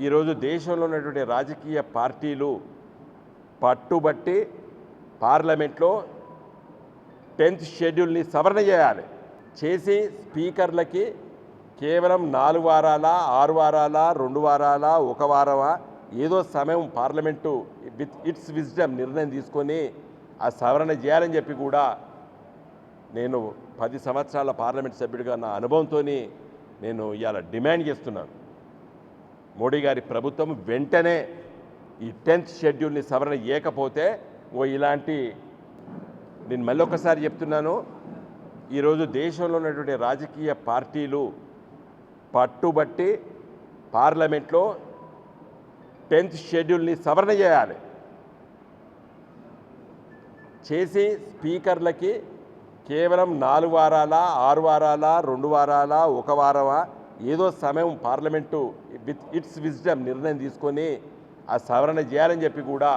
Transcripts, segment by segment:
ఈరోజు దేశంలో ఉన్నటువంటి రాజకీయ పార్టీలు పట్టుబట్టి పార్లమెంట్లో 10th షెడ్యూల్ని సవరణ చేసి స్పీకర్లకి కేవలం 4 వారాల 6 వారాల 2 వారాల 1 వారమా ఏదో సమయం పార్లమెంటు విత్ ఇట్స్ విజ్డమ్ నిర్ణయం తీసుకొని ఆ సవరణ చేయాలని చెప్పి కూడా నేను 10 సంవత్సరాల పార్లమెంట్ సభ్యుడిగా నా అనుభవంతో నేను ఇవాళ డిమాండ్ చేస్తున్నాను. మోడీ గారి ప్రభుత్వం వెంటనే ఈ 10th షెడ్యూల్ని సవరణ చేయకపోతే ఇలాంటి నేను మళ్ళీ ఒకసారి చెప్తున్నాను, ఈరోజు దేశంలో ఉన్నటువంటి రాజకీయ పార్టీలు పట్టుబట్టి పార్లమెంట్లో 10th షెడ్యూల్ని సవరణ చేసి స్పీకర్లకి కేవలం 4 వారాల 6 వారాల 2 వారాల 1 వారమా ఏదో సమయం పార్లమెంటు విత్ ఇట్స్ విజ్డమ్ నిర్ణయం తీసుకొని ఆ సవరణ చేయాలని చెప్పి కూడా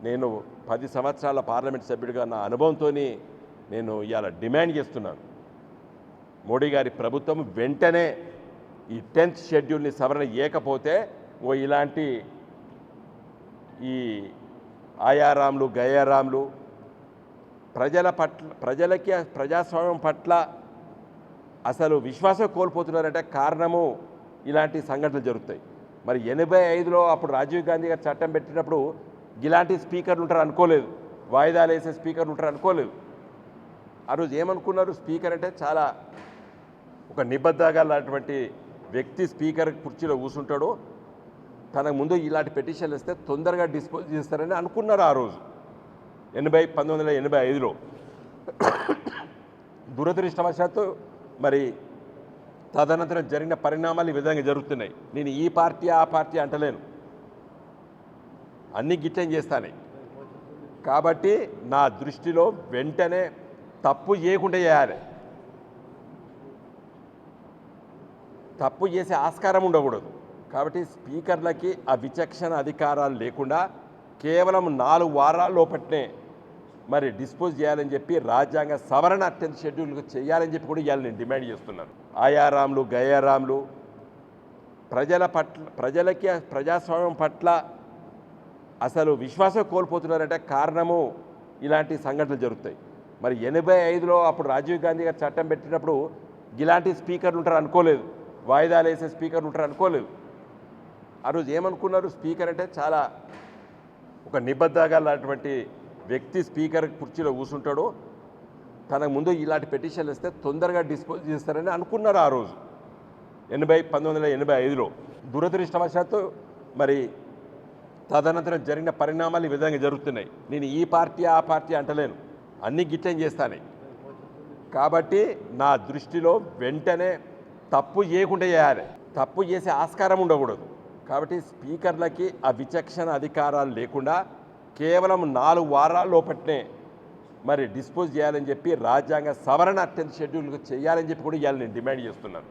నేను 10 సంవత్సరాల పార్లమెంట్ సభ్యుడిగా నా అనుభవంతో నేను ఇవాళ డిమాండ్ చేస్తున్నాను. మోడీ గారి ప్రభుత్వం వెంటనే ఈ 10th షెడ్యూల్ని సవరణ చేయకపోతే ఇలాంటి ఈ ఆయారాములు గయారాములు ప్రజలకి ప్రజాస్వామ్యం పట్ల అసలు విశ్వాసం కోల్పోతున్నారంటే కారణము ఇలాంటి సంఘటనలు జరుగుతాయి. మరి 85లో అప్పుడు రాజీవ్ గాంధీ గారు చట్టం పెట్టినప్పుడు ఇలాంటి స్పీకర్లు ఉంటారు అనుకోలేదు, వాయిదాలు వేసే స్పీకర్లు ఉంటారు అనుకోలేదు. ఆ రోజు ఏమనుకున్నారు, స్పీకర్ అంటే చాలా ఒక నిబద్ధగలటువంటి వ్యక్తి స్పీకర్ కుర్చీలో కూర్చుంటాడు, తనకు ముందు ఇలాంటి పెటిషన్లు ఇస్తే తొందరగా డిస్పోజ్ చేస్తారని అనుకున్నారు ఆ రోజు 1985లో. దురదృష్టవశాత్తు మరి తదనంతరం జరిగిన పరిణామాలు ఈ విధంగా జరుగుతున్నాయి. నేను ఈ పార్టీ ఆ పార్టీ అంటలేను, అన్ని గిట్లం చేస్తానే. కాబట్టి నా దృష్టిలో వెంటనే తప్పు చేయకుండా చేయాలి, తప్పు చేసే ఆస్కారం ఉండకూడదు. కాబట్టి స్పీకర్లకి ఆ విచక్షణ అధికారాలు లేకుండా కేవలం 4 వారాల లోపట్నే మరి డిస్పోజ్ చేయాలని చెప్పి రాజ్యాంగ సవరణ 10th షెడ్యూల్ చేయాలని చెప్పి కూడా ఇవాళ నేను డిమాండ్ చేస్తున్నాను. ఆయారాములు గయారాములు ప్రజలకి ప్రజాస్వామ్యం పట్ల అసలు విశ్వాసం కోల్పోతున్నారంటే కారణము ఇలాంటి సంఘటనలు జరుగుతాయి. మరి 85లో అప్పుడు రాజీవ్ గాంధీ గారు చట్టం పెట్టినప్పుడు ఇలాంటి స్పీకర్లు ఉంటారు అనుకోలేదు, వాయిదాలు వేసే స్పీకర్లు ఉంటారు అనుకోలేదు. ఆ రోజు ఏమనుకున్నారు, స్పీకర్ అంటే చాలా ఒక నిబద్ధగలటువంటి వ్యక్తి స్పీకర్ కుర్చీలో కూర్చుంటాడు, తనకు ముందు ఇలాంటి పెటిషన్లు ఇస్తే తొందరగా డిస్పోజ్ చేస్తారని అనుకున్నారు ఆ రోజు 1985లో. దురదృష్టవశాత్తు మరి తదనంతరం జరిగిన పరిణామాలు ఈ విధంగా జరుగుతున్నాయి. నేను ఈ పార్టీ ఆ పార్టీ అంటలేను, అన్ని గిట్లం చేస్తానే. కాబట్టి నా దృష్టిలో వెంటనే తప్పు చేయకుండా చేయాలి, తప్పు చేసే ఆస్కారం ఉండకూడదు. కాబట్టి స్పీకర్లకి ఆ విచక్షణ అధికారాలు లేకుండా కేవలం 4 వారాల లోపట్నే మరి డిస్పోజ్ చేయాలని చెప్పి రాజ్యాంగ సవరణ 10th షెడ్యూల్ చేయాలని చెప్పి కూడా ఇవాళ నేను డిమాండ్ చేస్తున్నాను.